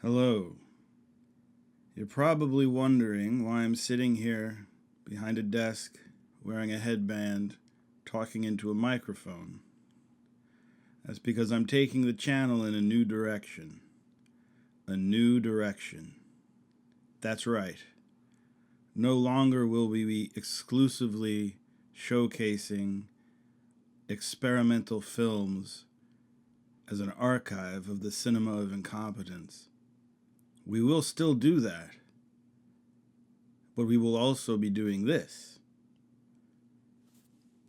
Hello. You're probably wondering why I'm sitting here behind a desk wearing a headband talking into a microphone. That's because I'm taking the channel in a new direction. A new direction. That's right. No longer will we be exclusively showcasing experimental films as an archive of the cinema of incompetence. We will still do that, but we will also be doing this.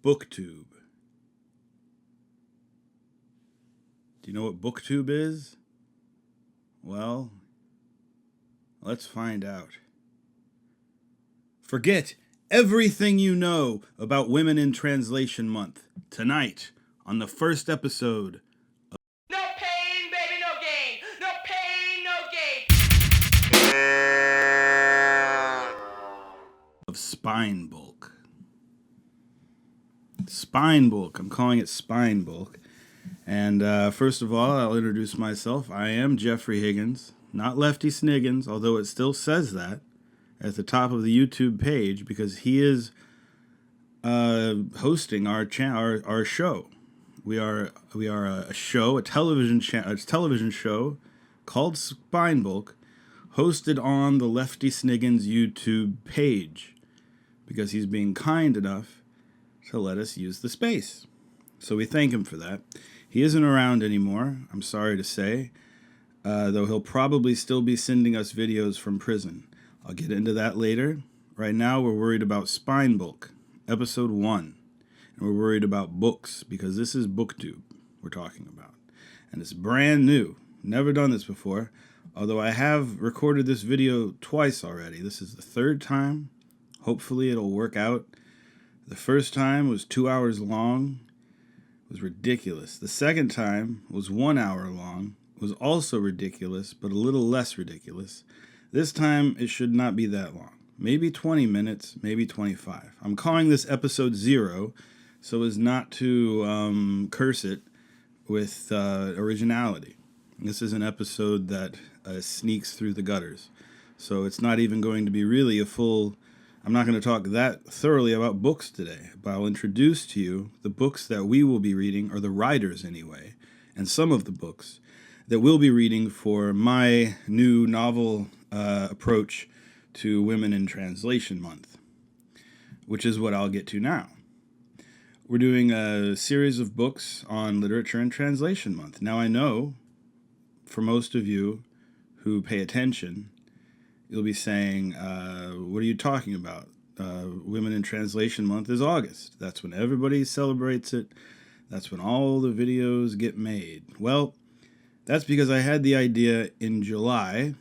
BookTube. Do you know what BookTube is? Well, let's find out. Forget everything you know about Women in Translation Month tonight on the first episode No pain, baby, no gain. No pain, no gain. of Spine Bulk. Spine Bulk. I'm calling it Spine Bulk. And first of all, I'll introduce myself. I am Jeffrey Higgins, not Lefty Sniggins, although it still says that at the top of the YouTube page because he is hosting our show. We are a show, a television show called Spine Bulk, hosted on the Lefty Sniggins YouTube page because he's being kind enough to let us use the space. So we thank him for that. He isn't around anymore, I'm sorry to say, though he'll probably still be sending us videos from prison. I'll get into that later. Right now, we're worried about Spine Bulk, Episode 1. And we're worried about books, because this is BookTube we're talking about. And it's brand new. Never done this before, although I have recorded this video twice already. This is the third time. Hopefully it'll work out. The first time was 2 hours long. It was ridiculous. The second time was 1 hour long. It was also ridiculous, but a little less ridiculous. This time, it should not be that long. Maybe 20 minutes, maybe 25. I'm calling this episode 0 so as not to curse it with originality. This is an episode that sneaks through the gutters. So it's not even going to be really a full... I'm not going to talk that thoroughly about books today, but I'll introduce to you the books that we will be reading, or the writers anyway, and some of the books that we'll be reading for my new novel approach to Women in Translation Month, which is what I'll get to now. We're doing a series of books on Literature and Translation Month. Now I know, for most of you who pay attention, you'll be saying, what are you talking about? Women in Translation Month is August. That's when everybody celebrates it. That's when all the videos get made. Well, that's because I had the idea in July,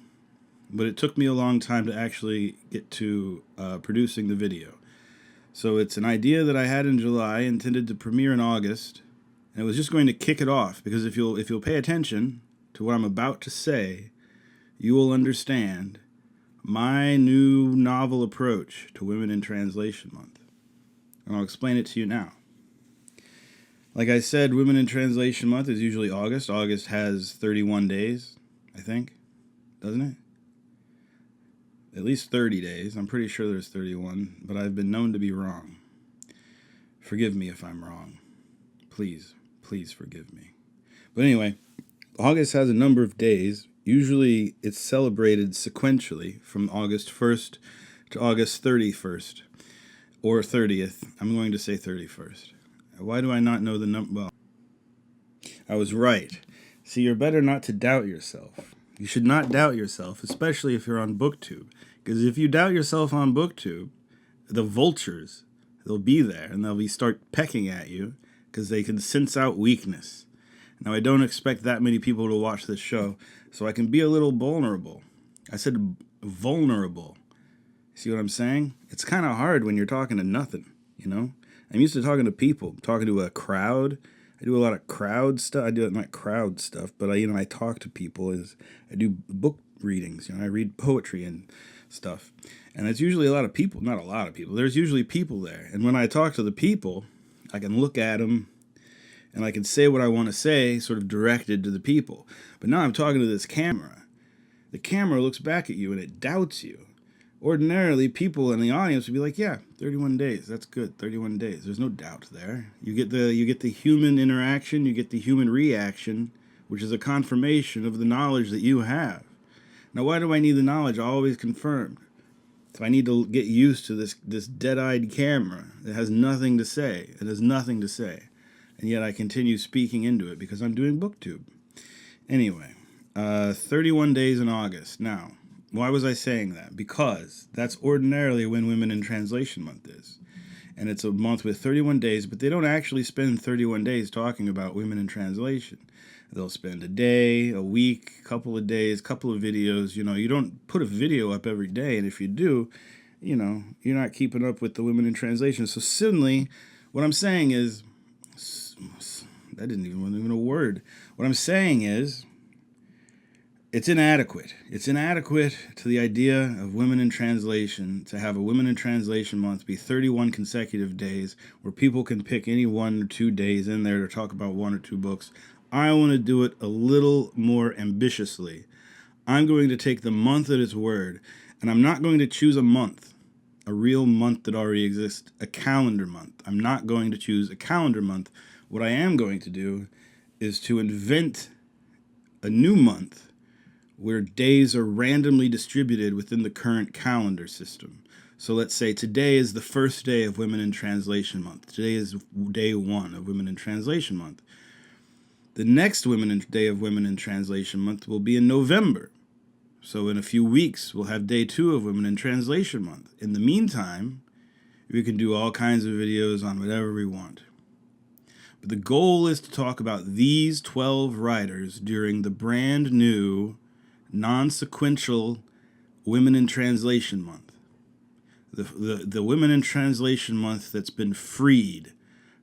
but it took me a long time to actually get to producing the video. So it's an idea that I had in July, intended to premiere in August, and it was just going to kick it off, because if you'll pay attention to what I'm about to say, you will understand my new novel approach to Women in Translation Month. And I'll explain it to you now. Like I said, Women in Translation Month is usually August. August has 31 days, I think. Doesn't it? At least 30 days. I'm pretty sure there's 31, but I've been known to be wrong. Forgive me if I'm wrong. Please, please forgive me. But anyway, August has a number of days. Usually it's celebrated sequentially from August 1st to August 31st, or 30th. I'm going to say 31st. Why do I not know the number? Well, I was right. See, you're better not to doubt yourself. You should not doubt yourself, especially if you're on BookTube. Because if you doubt yourself on BookTube, the vultures, they'll be there and they'll start pecking at you because they can sense out weakness. Now, I don't expect that many people to watch this show, so I can be a little vulnerable. I said vulnerable. See what I'm saying? It's kind of hard when you're talking to nothing, you know? I'm used to talking to people, talking to a crowd. I do a lot of crowd stuff. I do not crowd stuff, but I talk to people. I do book readings. I read poetry and stuff, and it's usually a lot of people. Not a lot of people. There's usually people there, and when I talk to the people, I can look at them, and I can say what I want to say, sort of directed to the people. But now I'm talking to this camera, the camera looks back at you and it doubts you. Ordinarily, people in the audience would be like, yeah, 31 days, that's good, 31 days. There's no doubt there. You get the human interaction, you get the human reaction, which is a confirmation of the knowledge that you have. Now, why do I need the knowledge always confirmed? If I need to get used to this dead-eyed camera that has nothing to say, it has nothing to say, and yet I continue speaking into it because I'm doing BookTube. Anyway, 31 days in August. Now, why was I saying that? Because that's ordinarily when Women in Translation Month is. And it's a month with 31 days, but they don't actually spend 31 days talking about women in translation. They'll spend a day, a week, a couple of days, couple of videos. You know, you don't put a video up every day, and if you do, you know, you're not keeping up with the women in translation. So suddenly, what I'm saying is, that wasn't even a word. What I'm saying is, it's inadequate. It's inadequate to the idea of women in translation to have a Women in Translation Month be 31 consecutive days where people can pick any 1 or 2 days in there to talk about 1 or 2 books. I want to do it a little more ambitiously. I'm going to take the month at its word, and I'm not going to choose a month, a real month that already exists, a calendar month. I'm not going to choose a calendar month. What I am going to do is to invent a new month where days are randomly distributed within the current calendar system. So let's say today is the first day of Women in Translation Month. Today is day 1 of Women in Translation Month. The next Day of Women in Translation Month will be in November. So in a few weeks, we'll have day 2 of Women in Translation Month. In the meantime, we can do all kinds of videos on whatever we want. But the goal is to talk about these 12 writers during the brand new, non-sequential Women in Translation Month. The Women in Translation Month that's been freed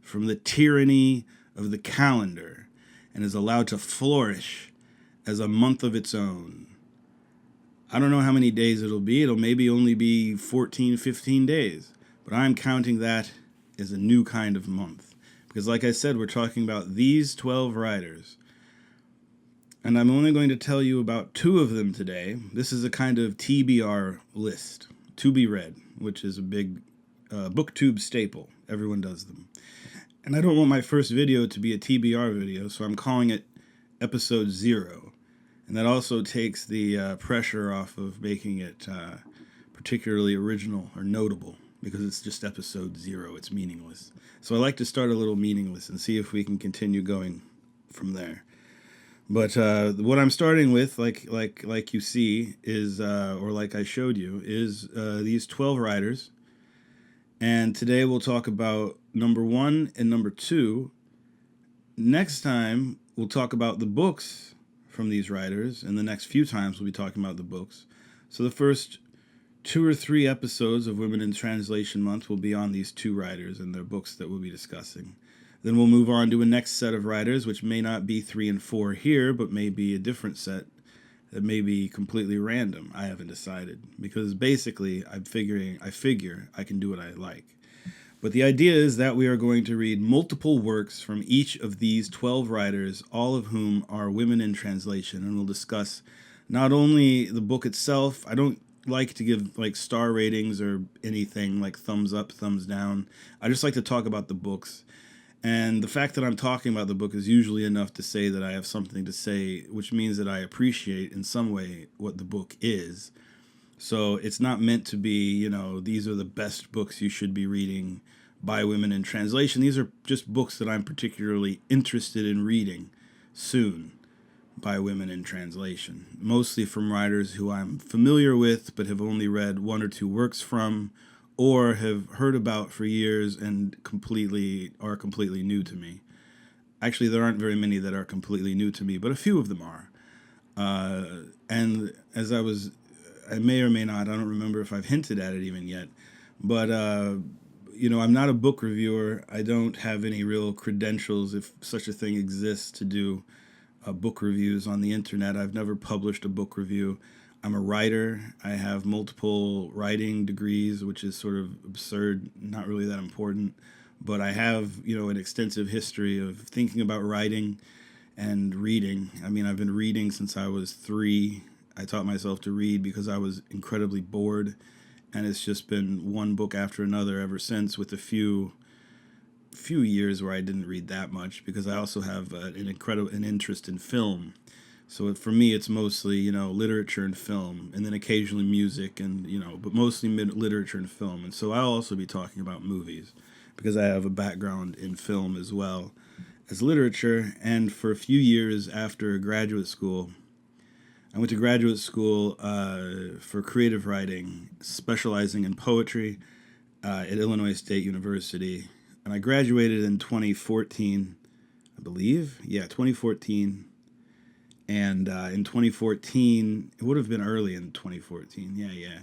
from the tyranny of the calendar and is allowed to flourish as a month of its own. I don't know how many days it'll be. It'll maybe only be 14, 15 days. But I'm counting that as a new kind of month. Because like I said, we're talking about these 12 writers. And I'm only going to tell you about 2 of them today. This is a kind of TBR list, to be read, which is a big BookTube staple. Everyone does them. And I don't want my first video to be a TBR video, so I'm calling it episode 0. And that also takes the pressure off of making it particularly original or notable, because it's just episode 0. It's meaningless. So I like to start a little meaningless and see if we can continue going from there. But what I'm starting with, like you see, is or like I showed you, is these 12 writers. And today we'll talk about number 1 and number 2. Next time we'll talk about the books from these writers, and the next few times we'll be talking about the books. So the first 2 or 3 episodes of Women in Translation Month will be on these 2 writers and their books that we'll be discussing. Then we'll move on to a next set of writers, which may not be 3 and 4 here, but may be a different set that may be completely random. I haven't decided, because basically I figure I can do what I like. But the idea is that we are going to read multiple works from each of these 12 writers, all of whom are women in translation, and we'll discuss not only the book itself. I don't like to give like star ratings or anything like thumbs up, thumbs down. I just like to talk about the books. And the fact that I'm talking about the book is usually enough to say that I have something to say, which means that I appreciate in some way what the book is. So it's not meant to be, you know, these are the best books you should be reading by women in translation. These are just books that I'm particularly interested in reading soon by women in translation, mostly from writers who I'm familiar with but have only read 1 or 2 works from, or have heard about for years and are completely new to me. Actually, there aren't very many that are completely new to me, but a few of them are. And as I may or may not, I don't remember if I've hinted at it even yet, but, you know, I'm not a book reviewer. I don't have any real credentials, if such a thing exists, to do book reviews on the internet. I've never published a book review. I'm a writer. I have multiple writing degrees, which is sort of absurd, not really that important. But I have, you know, an extensive history of thinking about writing and reading. I mean, I've been reading since I was 3. I taught myself to read because I was incredibly bored, and it's just been one book after another ever since, with a few years where I didn't read that much because I also have an interest in film. So for me, it's mostly, literature and film, and then occasionally music, and but mostly literature and film. And so I'll also be talking about movies because I have a background in film as well as literature. And for a few years after graduate school, I went to graduate school for creative writing, specializing in poetry at Illinois State University. And I graduated in 2014, I believe. Yeah, 2014. And in 2014, it would have been early in 2014. Yeah.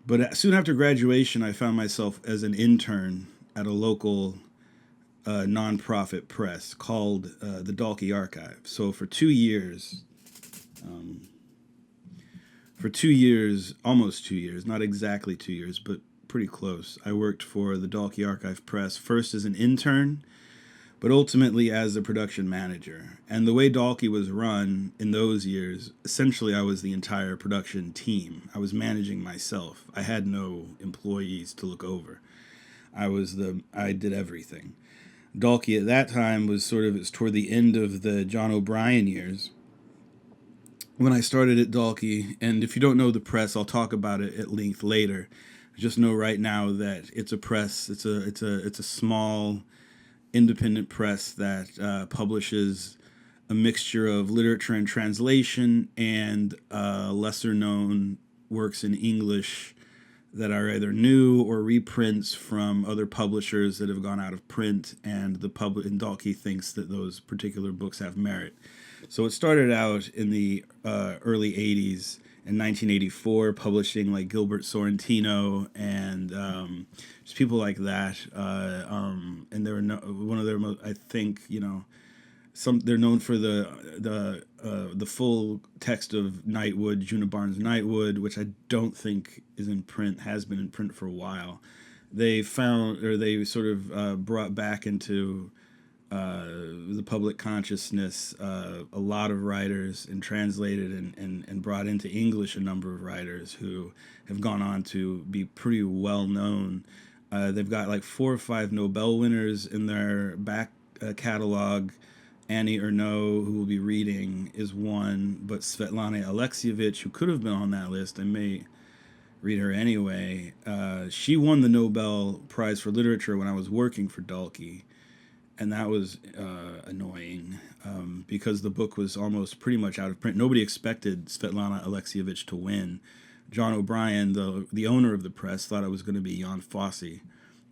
But soon after graduation, I found myself as an intern at a local nonprofit press called the Dalkey Archive. So for 2 years, almost 2 years, not exactly 2 years, but pretty close, I worked for the Dalkey Archive Press, first as an intern, but ultimately as a production manager. And the way Dalkey was run in those years, essentially I was the entire production team. I was managing myself. I had no employees to look over. I did everything. Dalkey at that time was it's toward the end of the John O'Brien years when I started at Dalkey. And if you don't know the press, I'll talk about it at length later. Just know right now that it's a press. It's a small independent press that publishes a mixture of literature and translation and lesser known works in English that are either new or reprints from other publishers that have gone out of print, and and Dalkey thinks that those particular books have merit. So it started out in the early 80s, in 1984, publishing like Gilbert Sorrentino and just people like that. And they were one of their most, I think, they're known for the full text of Nightwood, Juna Barnes' Nightwood, which I don't think is in print, has been in print for a while. They sort of brought back into the public consciousness a lot of writers, and translated and brought into English a number of writers who have gone on to be pretty well known. They've got like 4 or 5 Nobel winners in their back catalog. Annie Ernaux, who we'll be reading, is one, but Svetlana Alexievich, who could have been on that list, I may read her anyway. She won the Nobel Prize for Literature when I was working for Dalkey. And that was annoying because the book was almost pretty much out of print. Nobody expected Svetlana Alexievich to win. John O'Brien, the owner of the press, thought it was going to be Jan Fosse,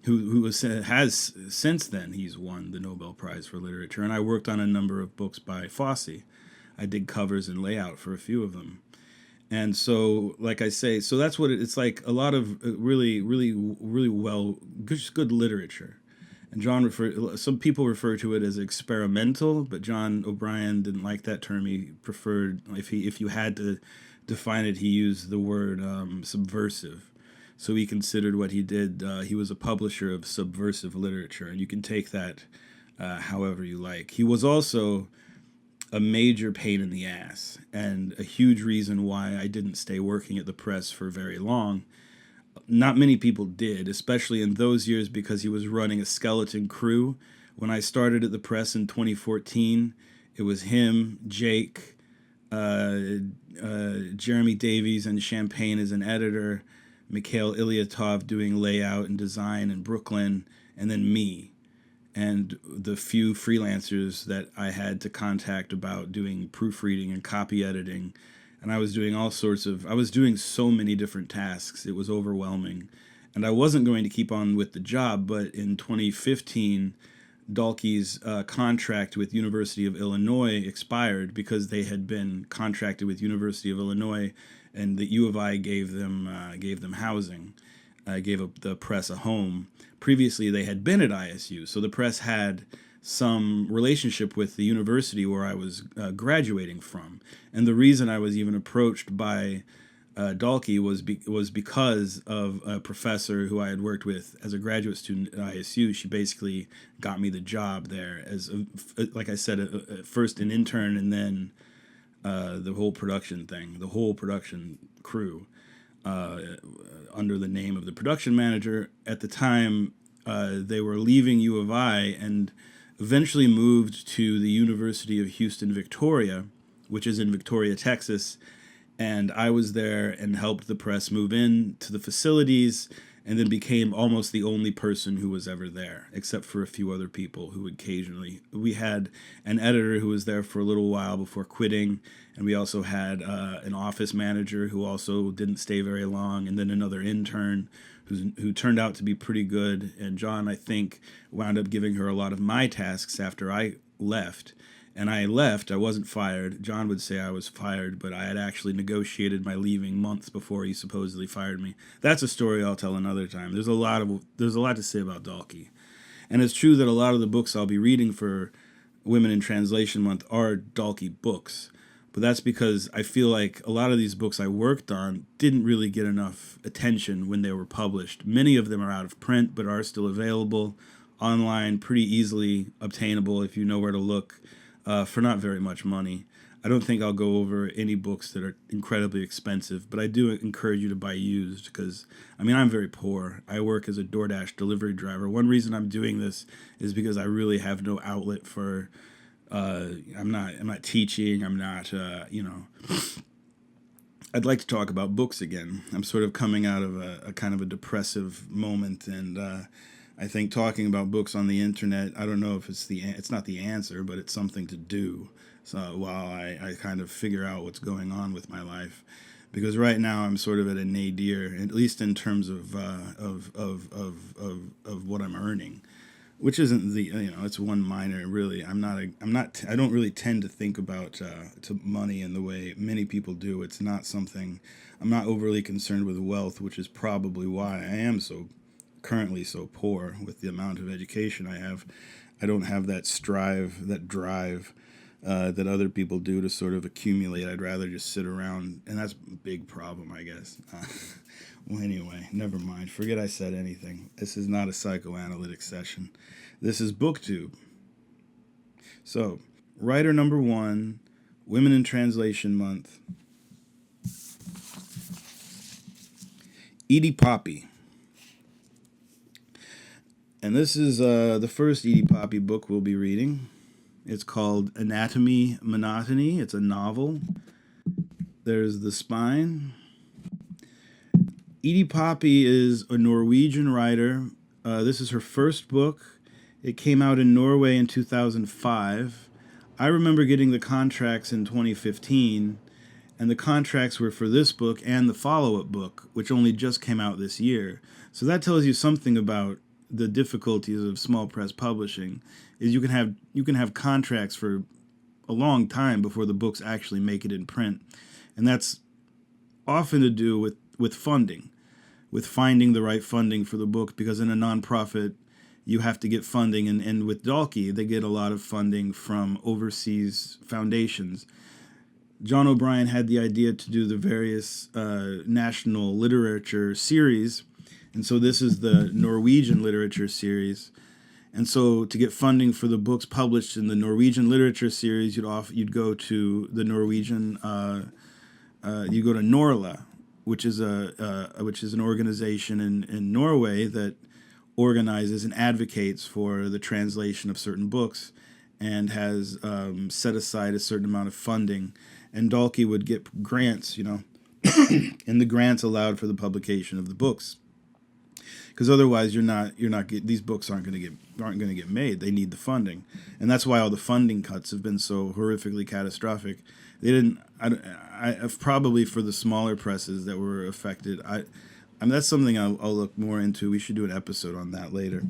who has since then he's won the Nobel Prize for Literature. And I worked on a number of books by Fosse. I did covers and layout for a few of them. And so, like I say, so that's what it's like. A lot of really well, good literature. And some people refer to it as experimental, but John O'Brien didn't like that term. He preferred, if you had to define it, he used the word subversive. So he considered what he did, he was a publisher of subversive literature, and you can take that however you like. He was also a major pain in the ass, and a huge reason why I didn't stay working at the press for very long. Not many people did, especially in those years, because he was running a skeleton crew. When I started at the press in 2014, it was him, Jake, Jeremy Davies and Champagne as an editor, Mikhail Ilyatov doing layout and design in Brooklyn, and then me. And the few freelancers that I had to contact about doing proofreading and copy editing. And I was doing I was doing so many different tasks. It was overwhelming. And I wasn't going to keep on with the job, but in 2015, Dalkey's contract with University of Illinois expired because they had been contracted with University of Illinois, and the U of I gave them housing, gave the press a home. Previously, they had been at ISU, so the press had some relationship with the university where I was graduating from. And the reason I was even approached by Dalkey was because of a professor who I had worked with as a graduate student at ISU. She basically got me the job there as, like I said, first an intern and then the whole production thing, the whole production crew, under the name of the production manager. At the time, they were leaving U of I and eventually moved to the University of Houston, Victoria, which is in Victoria, Texas. And I was there and helped the press move in to the facilities, and then became almost the only person who was ever there, except for a few other people who occasionally. We had an editor who was there for a little while before quitting, and we also had an office manager who also didn't stay very long, and then another intern who turned out to be pretty good. And John, I think, wound up giving her a lot of my tasks after I left. And I left. I wasn't fired. John would say I was fired, but I had actually negotiated my leaving months before he supposedly fired me. That's a story I'll tell another time. There's a lot to say about Dalkey. And it's true that a lot of the books I'll be reading for Women in Translation Month are Dalkey books. But that's because I feel like a lot of these books I worked on didn't really get enough attention when they were published. Many of them are out of print, but are still available online, pretty easily obtainable if you know where to look. For not very much money. I don't think I'll go over any books that are incredibly expensive, but I do encourage you to buy used because, I mean, I'm very poor. I work as a DoorDash delivery driver. One reason I'm doing this is because I really have no outlet for, I'm not teaching, I'm not, I'd like to talk about books again. I'm sort of coming out of a kind of a depressive moment, and I think talking about books on the internet, I don't know if it's not the answer, but it's something to do. So while I kind of figure out what's going on with my life, because right now I'm sort of at a nadir, at least in terms of what I'm earning, which isn't it's one minor really. I don't really tend to think about to money in the way many people do. It's not something. I'm not overly concerned with wealth, which is probably why I am currently so poor with the amount of education I have. I don't have that drive that other people do to sort of accumulate. I'd rather just sit around, and that's a big problem, I guess. Well, anyway, never mind. Forget I said anything. This is not a psychoanalytic session. This is BookTube. So, writer number 1, Women in Translation Month. Edie Poppy. And this is the first Edie Poppy book we'll be reading. It's called Anatomy Monotony. It's a novel. There's the spine. Edie Poppy is a Norwegian writer. This is her first book. It came out in Norway in 2005. I remember getting the contracts in 2015, and the contracts were for this book and the follow-up book, which only just came out this year. So that tells you something about the difficulties of small press publishing. Is you can have contracts for a long time before the books actually make it in print, and that's often to do with funding, with finding the right funding for the book, because in a nonprofit you have to get funding, and with Dalkey they get a lot of funding from overseas foundations. John O'Brien had the idea to do the various national literature series, and so this is the Norwegian literature series. And so to get funding for the books published in the Norwegian literature series, you'd go to the Norwegian, you go to Norla, which is an organization in Norway that organizes and advocates for the translation of certain books, and has set aside a certain amount of funding. And Dalkey would get grants, and the grants allowed for the publication of the books. Because otherwise, these books aren't going to get made. They need the funding, and that's why all the funding cuts have been so horrifically catastrophic. They didn't. Probably for the smaller presses that were affected. I mean, that's something I'll look more into. We should do an episode on that later.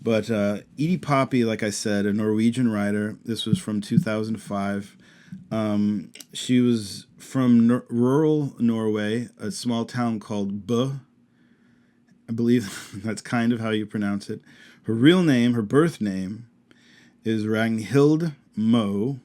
But Edie Poppy, like I said, a Norwegian writer. This was from 2005. She was from rural Norway, a small town called Bø. I believe that's kind of how you pronounce it. Her real name, her birth name, is Ragnhild Moe.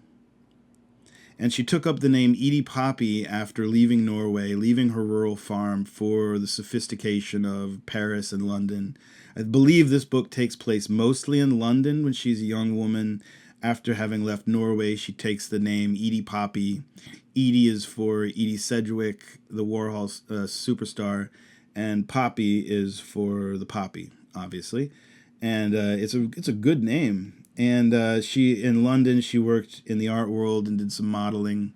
And she took up the name Edie Poppy after leaving Norway, leaving her rural farm for the sophistication of Paris and London. I believe this book takes place mostly in London when she's a young woman, After having left Norway, she takes the name Edie Poppy. Edie is for Edie Sedgwick, the Warhol superstar, and Poppy is for the Poppy, obviously. And it's a good name. And she in London, she worked in the art world and did some modeling.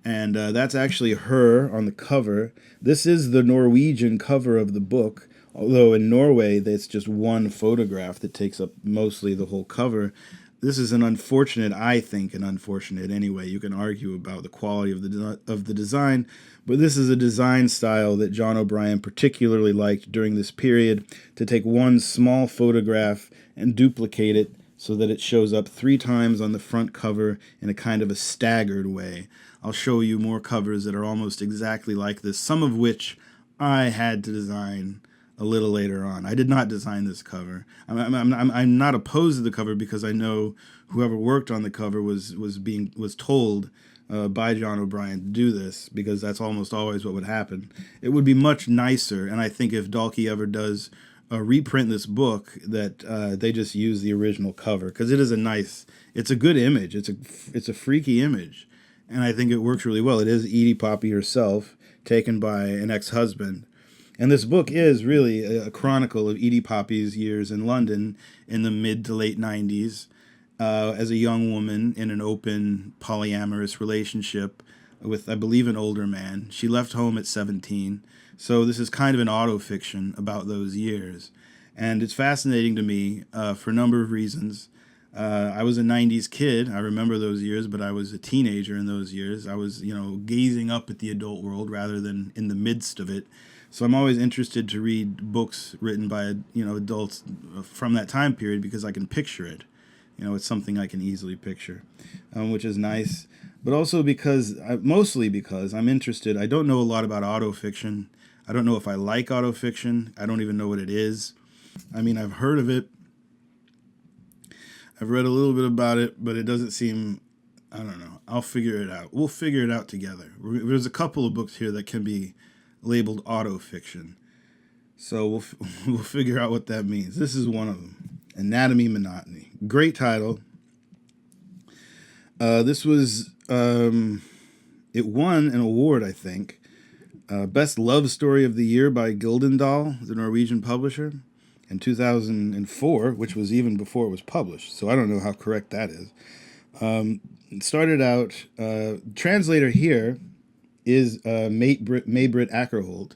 And that's actually her on the cover. This is the Norwegian cover of the book, although in Norway, it's just one photograph that takes up mostly the whole cover. This is I think an unfortunate anyway. You can argue about the quality of the design, but this is a design style that John O'Brien particularly liked during this period, to take one small photograph and duplicate it so that it shows up 3 times on the front cover in a kind of a staggered way. I'll show you more covers that are almost exactly like this, some of which I had to design a little later on. I did not design this cover. I'm not opposed to the cover because I know whoever worked on the cover was told by John O'Brien to do this, because that's almost always what would happen. It would be much nicer, and I think if Dalkey ever does reprint this book, that they just use the original cover, because it's a good image. It's a freaky image, and I think it works really well. It is Edie Poppy herself, taken by an ex-husband. And this book is really a chronicle of Edie Poppy's years in London in the mid to late 90s as a young woman in an open polyamorous relationship with, I believe, an older man. She left home at 17. So this is kind of an autofiction about those years. And it's fascinating to me for a number of reasons. I was a 90s kid. I remember those years, but I was a teenager in those years. I was, gazing up at the adult world rather than in the midst of it. So I'm always interested to read books written by, adults from that time period, because I can picture it. It's something I can easily picture, which is nice. But also mostly because I'm interested. I don't know a lot about autofiction. I don't know if I like autofiction. I don't even know what it is. I mean, I've heard of it. I've read a little bit about it, but it doesn't seem, I don't know. I'll figure it out. We'll figure it out together. There's a couple of books here that can be labeled autofiction. So we'll figure out what that means. This is one of them. Anatomy Monotony. Great title. This was, it won an award, I think. Best Love Story of the Year by Gyldendal, the Norwegian publisher, in 2004, which was even before it was published. So I don't know how correct that is. It started out, translator here is May-Britt Ackerholt,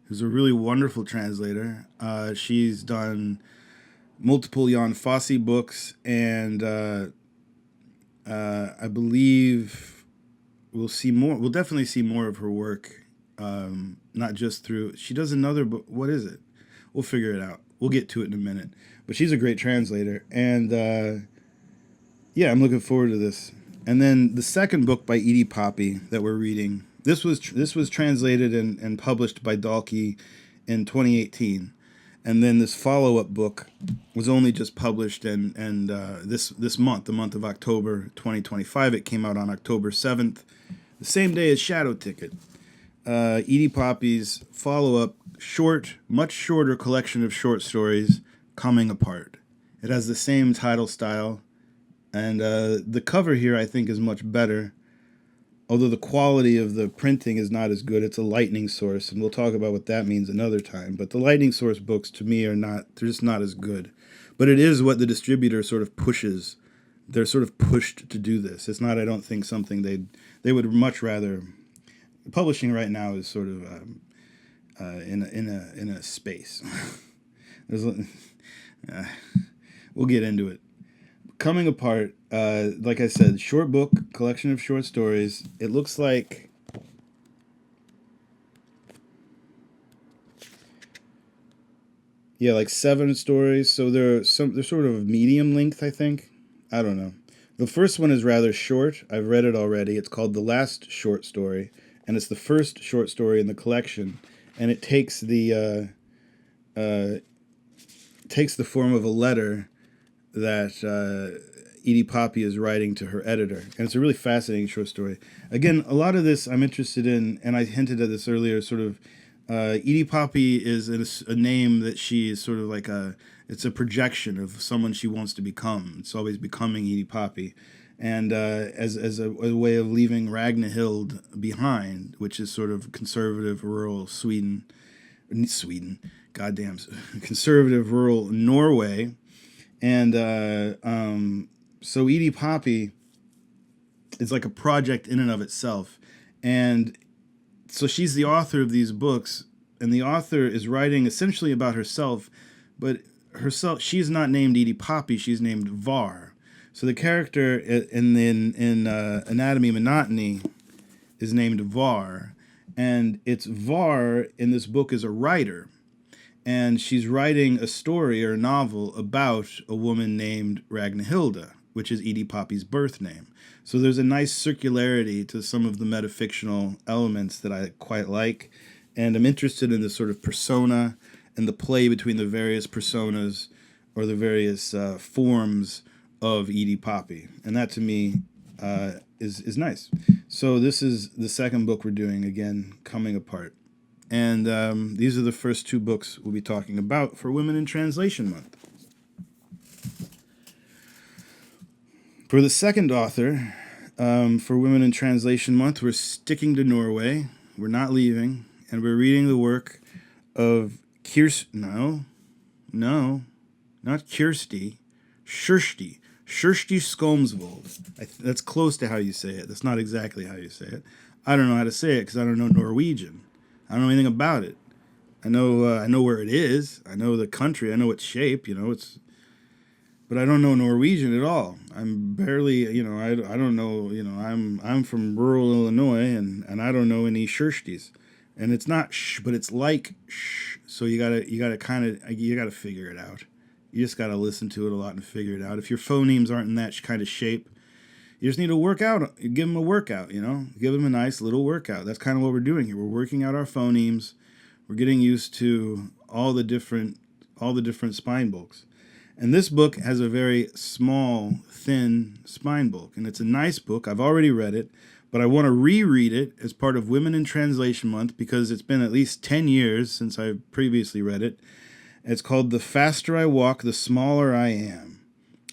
who's a really wonderful translator. She's done multiple Jan Fosse books, and I believe we'll definitely see more of her work, not just through, she does another book, what is it? We'll figure it out. We'll get to it in a minute. But she's a great translator, and I'm looking forward to this. And then the second book by Edie Poppy that we're reading, this was translated and published by Dalkey in 2018, and then this follow-up book was only just published and this month, the month of October 2025. It came out on October 7th, the same day as Shadow Ticket. Edie Poppy's follow-up, much shorter collection of short stories, Coming Apart. It has the same title style, and the cover here I think is much better. Although the quality of the printing is not as good. It's a Lightning Source, and we'll talk about what that means another time. But the Lightning Source books, to me, they're just not as good. But it is what the distributor sort of pushes. They're sort of pushed to do this. It's not, I don't think, something they would much rather. Publishing right now is sort of in a space. We'll get into it. Coming Apart, like I said, short book, collection of short stories. It looks like like 7 stories. So they're sort of medium length, I think. I don't know. The first one is rather short. I've read it already. It's called The Last Short Story, and it's the first short story in the collection, and it takes the form of a letter that Edie Poppy is writing to her editor. And it's a really fascinating short story. Again, a lot of this I'm interested in, and I hinted at this earlier, sort of Edie Poppy is a name that she is sort of like it's a projection of someone she wants to become. It's always becoming Edie Poppy. And as a way of leaving Ragnhild behind, which is sort of conservative rural Sweden, goddamn, conservative rural Norway. And so Edie Poppy is like a project in and of itself. And so she's the author of these books, and the author is writing essentially about herself, but she's not named Edie Poppy, she's named Var. So the character in Anatomy Monotony is named Var, and it's Var in this book is a writer, and she's writing a story or a novel about a woman named Ragnhilda, which is Edie Poppy's birth name. So there's a nice circularity to some of the metafictional elements that I quite like, and I'm interested in the sort of persona and the play between the various personas or the various forms of Edie Poppy, and that to me is nice. So this is the second book we're doing, again, Coming Apart, and these are the first two books we'll be talking about for Women in Translation Month. For the second author, for Women in Translation Month, we're sticking to Norway. We're not leaving, and we're reading the work of Kjersti Skomsvold. That's close to how you say it. That's not exactly how you say it. I don't know how to say it because I don't know Norwegian. I don't know anything about it. I know where it is. I know the country. I know its shape. But I don't know Norwegian at all. I'm barely, I don't know. I'm from rural Illinois, and I don't know any Kjerstis. And it's not sh, but it's like sh. So you gotta figure it out. You just gotta listen to it a lot and figure it out. If your phonemes aren't in that kind of shape, you just need to work out. Give them a workout. Give them a nice little workout. That's kind of what we're doing here. We're working out our phonemes. We're getting used to all the different spine bulks. And this book has a very small, thin spine bulk, and it's a nice book. I've already read it, but I want to reread it as part of Women in Translation Month because it's been at least 10 years since I previously read it. It's called The Faster I Walk, the Smaller I Am,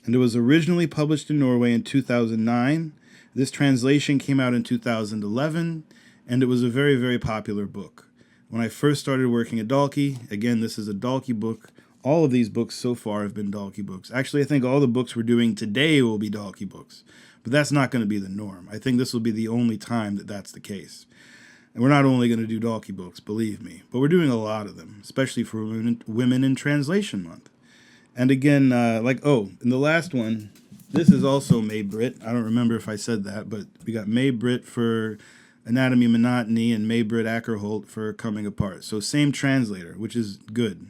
and it was originally published in Norway in 2009. This translation came out in 2011, and it was a very, very popular book. When I first started working at Dalkey, again, this is a Dalkey book. All of these books so far have been Dalkey books. Actually, I think all the books we're doing today will be Dalkey books. But that's not going to be the norm. I think this will be the only time that that's the case. And we're not only going to do Dalkey books, believe me, but we're doing a lot of them, especially for Women in Translation Month. And again, in the last one, this is also May Britt. I don't remember if I said that, but we got May Britt for Anatomy Monotony and May Britt Ackerholt for Coming Apart. So same translator, which is good.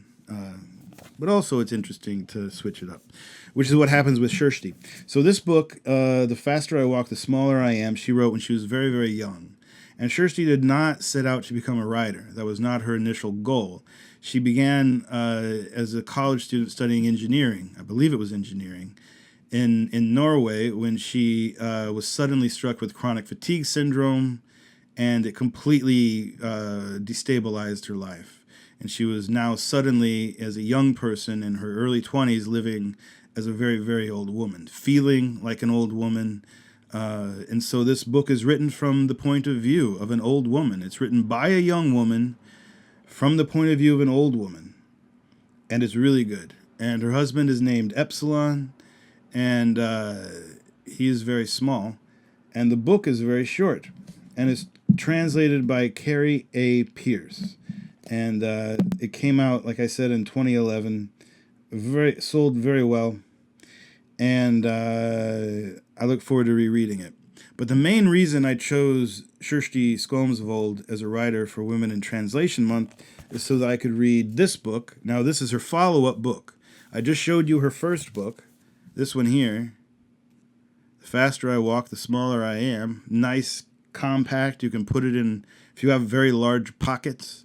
But also it's interesting to switch it up, which is what happens with Kjersti. So this book, The Faster I Walk, the Smaller I Am, she wrote when she was very, very young. And Kjersti did not set out to become a writer. That was not her initial goal. She began as a college student studying engineering. I believe it was engineering. In Norway when she was suddenly struck with chronic fatigue syndrome, and it completely destabilized her life. And she was now suddenly, as a young person in her early 20s, living as a very, very old woman, feeling like an old woman. And so this book is written from the point of view of an old woman. It's written by a young woman from the point of view of an old woman. And it's really good. And her husband is named Epsilon, and he is very small. And the book is very short. And it's translated by Carrie A. Pierce. And it came out, like I said, in 2011. Sold very well. And I look forward to rereading it. But the main reason I chose Kjersti Skomsvold as a writer for Women in Translation Month is so that I could read this book. Now, this is her follow-up book. I just showed you her first book, this one here. The Faster I Walk, the Smaller I Am. Nice, compact. You can put it in, if you have very large pockets,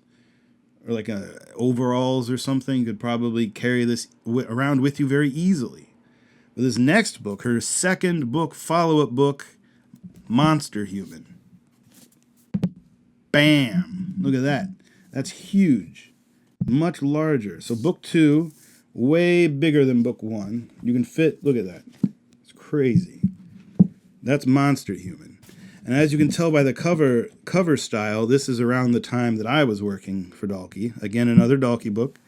or like overalls or something, you could probably carry this around with you very easily. But this next book, her second book, follow-up book, Monster Human. Bam! Look at that. That's huge, much larger. So book 2, way bigger than book 1. You can fit, look at that. It's crazy. That's Monster Human. And as you can tell by the cover style, this is around the time that I was working for Dalkey. Again, another Dalkey book.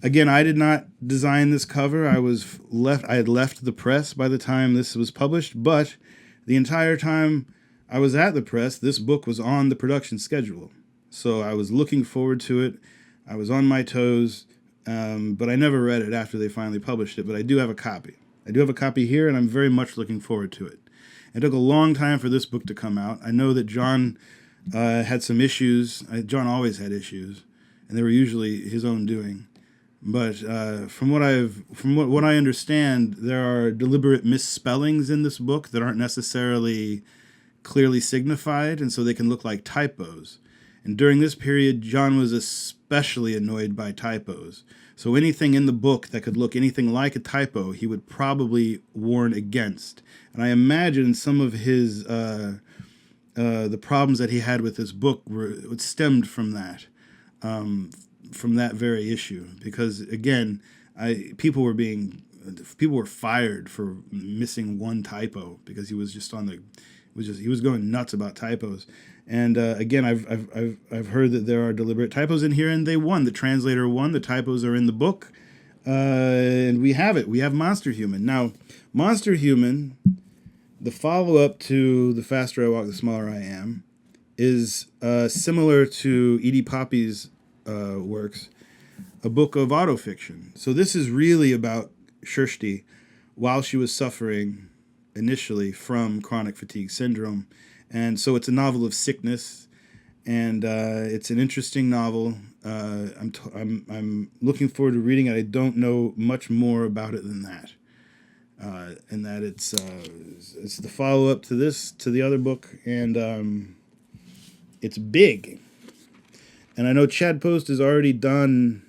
Again, I did not design this cover. I had left the press by the time this was published, but the entire time I was at the press, this book was on the production schedule. So I was looking forward to it. I was on my toes, but I never read it after they finally published it. But I do have a copy. I do have a copy here, and I'm very much looking forward to it. It took a long time for this book to come out. I know that John had some issues. John always had issues, and they were usually his own doing. But from what I understand, there are deliberate misspellings in this book that aren't necessarily clearly signified, and so they can look like typos. And during this period, John was especially annoyed by typos. So anything in the book that could look anything like a typo, he would probably warn against. And I imagine some of his the problems that he had with this book stemmed from that very issue. Because again, people were fired for missing one typo because he was just he was going nuts about typos. And again, I've heard that there are deliberate typos in here, and they won. The translator won. The typos are in the book, and we have it. We have Monster Human. Now, Monster Human, the follow-up to The Faster I Walk, the Smaller I Am, is similar to Edie Poppy's works, a book of autofiction. So this is really about Kirsty while she was suffering initially from chronic fatigue syndrome. And so it's a novel of sickness, and it's an interesting novel. I'm looking forward to reading it. I don't know much more about it than that, and that it's the follow up to the other book, and it's big. And I know Chad Post has already done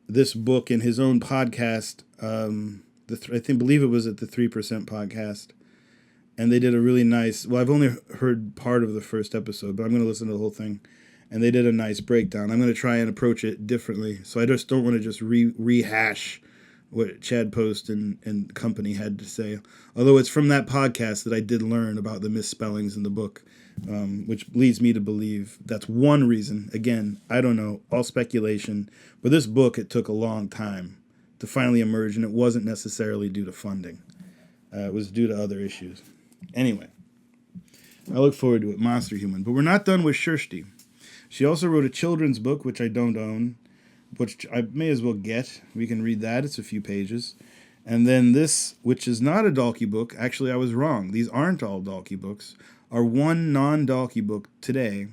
this book in his own podcast. I believe it was at the 3% podcast. And they did a really nice, well, I've only heard part of the first episode, but I'm going to listen to the whole thing. And they did a nice breakdown. I'm going to try and approach it differently. So I just don't want to just rehash what Chad Post and company had to say. Although it's from that podcast that I did learn about the misspellings in the book, which leads me to believe that's one reason. Again, I don't know, all speculation. But this book, it took a long time to finally emerge, and it wasn't necessarily due to funding. It was due to other issues. Anyway, I look forward to it, Monster Human. But we're not done with Kirsty. She also wrote a children's book, which I don't own, which I may as well get. We can read that. It's a few pages. And then this, which is not a Dalkey book. Actually, I was wrong. These aren't all Dalkey books. Are one non-Dalkey book today,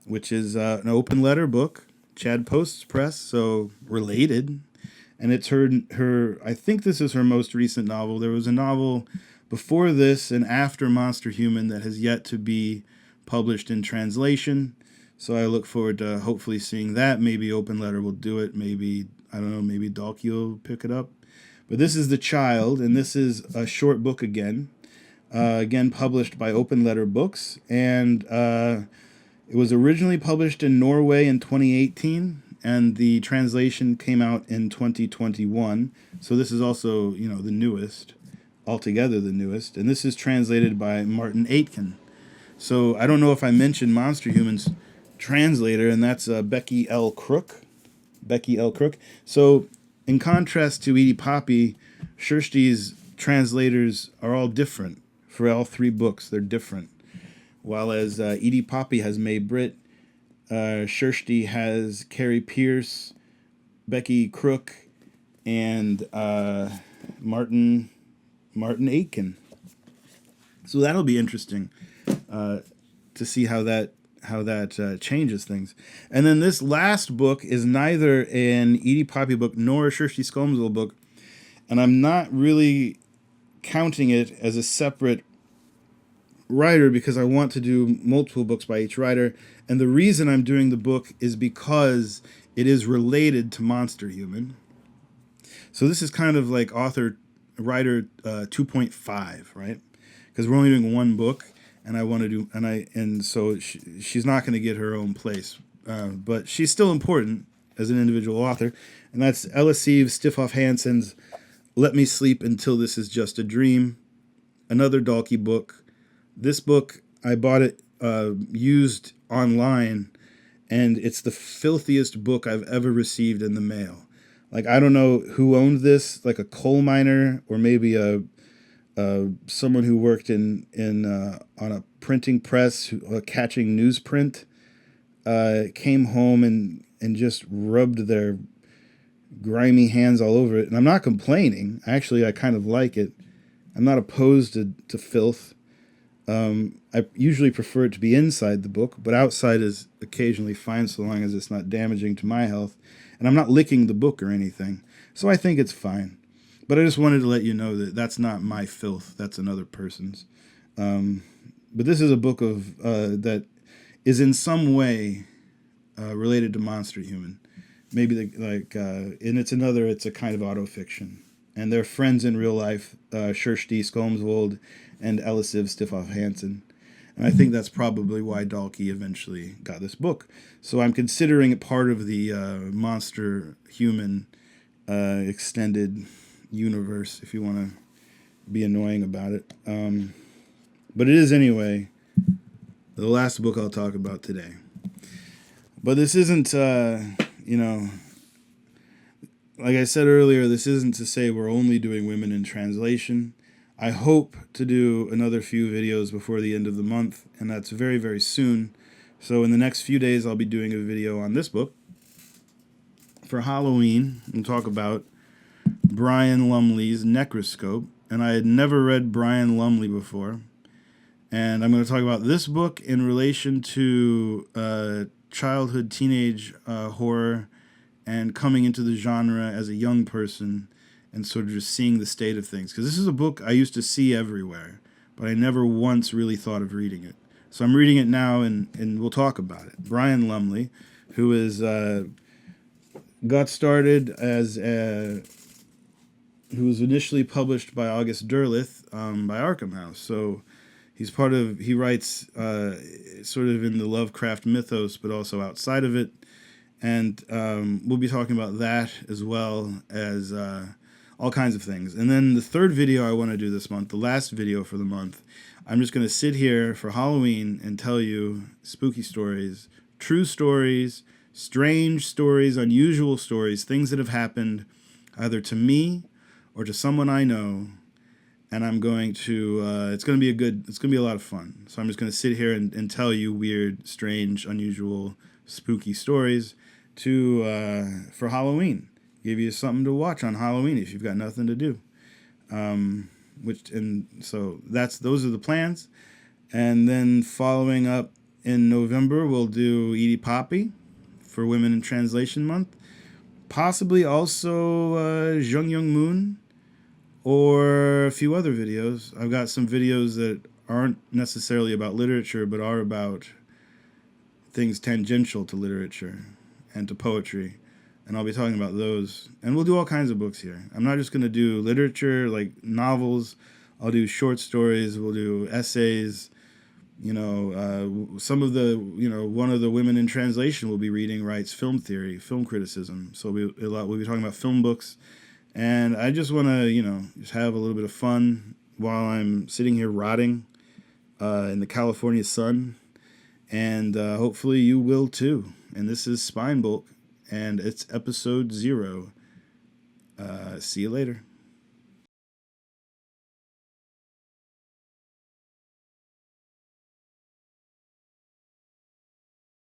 which is an open letter book, Chad Post's press, so related. And it's her, I think this is her most recent novel. There was a novel before this and after Monster Human that has yet to be published in translation. So I look forward to hopefully seeing that. Maybe Open Letter will do it. Maybe, I don't know, maybe Dalkey will pick it up. But this is The Child, and this is a short book again. Again, published by Open Letter Books. And it was originally published in Norway in 2018, and the translation came out in 2021. So this is also, the newest. Altogether the newest, and this is translated by Martin Aitken. So I don't know if I mentioned Monster Human's translator, and that's Becky L. Crook. So in contrast to Edie Poppy, Kirsty's translators are all different. For all three books, they're different. While as Edie Poppy has May Britt, Kirsty has Carrie Pierce, Becky Crook, and Martin Aitken. So that'll be interesting to see how that changes things. And then this last book is neither an Edie Poppy book nor a Kirsty Skolmsville book, and I'm not really counting it as a separate writer because I want to do multiple books by each writer. And the reason I'm doing the book is because it is related to Monster Human. So this is kind of like writer 2.5, right? Because we're only doing one book, and I want to do, so she's not going to get her own place but she's still important as an individual author, and that's Ella Sieve Stiffoff Hansen's Let Me Sleep Until This Is Just a Dream, another Dalkey book. This book, I bought it used online, and it's the filthiest book I've ever received in the mail. Like, I don't know who owned this, like a coal miner or maybe someone who worked in on a printing press, catching newsprint, came home and just rubbed their grimy hands all over it. And I'm not complaining. Actually, I kind of like it. I'm not opposed to filth. I usually prefer it to be inside the book, but outside is occasionally fine so long as it's not damaging to my health. And I'm not licking the book or anything. So I think it's fine. But I just wanted to let you know that that's not my filth. That's another person's. But this is a book of that is in some way related to Monster Human. Maybe and it's a kind of autofiction. And they're friends in real life, Kirsty Skolmsvold and Ella Sieve Stiffoff Hansen. And I think that's probably why Dalkey eventually got this book. So I'm considering it part of the Monster Human extended universe, if you want to be annoying about it. But it is, anyway, the last book I'll talk about today. But this isn't, like I said earlier, this isn't to say we're only doing women in translation. I hope to do another few videos before the end of the month, and that's very, very soon. So in the next few days, I'll be doing a video on this book. For Halloween, we'll talk about Brian Lumley's Necroscope, and I had never read Brian Lumley before. And I'm going to talk about this book in relation to childhood, teenage horror, and coming into the genre as a young person and sort of just seeing the state of things. Because this is a book I used to see everywhere, but I never once really thought of reading it. So I'm reading it now, and we'll talk about it. Brian Lumley, who is got started as who was initially published by August Derleth by Arkham House. So he writes sort of in the Lovecraft mythos, but also outside of it. And we'll be talking about that as well as all kinds of things. And then the third video I want to do this month, the last video for the month, I'm just going to sit here for Halloween and tell you spooky stories, true stories, strange stories, unusual stories, things that have happened either to me or to someone I know. And I'm going to, it's going to be a lot of fun. So I'm just going to sit here and tell you weird, strange, unusual, spooky stories for Halloween. Give you something to watch on Halloween if you've got nothing to do. So those are the plans. And then following up in November, we'll do Edie Poppy for Women in Translation Month. Possibly also Jung Young Moon or a few other videos. I've got some videos that aren't necessarily about literature, but are about things tangential to literature and to poetry. And I'll be talking about those. And we'll do all kinds of books here. I'm not just going to do literature, like novels. I'll do short stories. We'll do essays. Some of one of the women in translation we'll be reading writes film theory, film criticism. So we'll be talking about film books. And I just want to, just have a little bit of fun while I'm sitting here rotting in the California sun. And hopefully you will too. And this is Spine Bulk, and it's episode 0. See you later.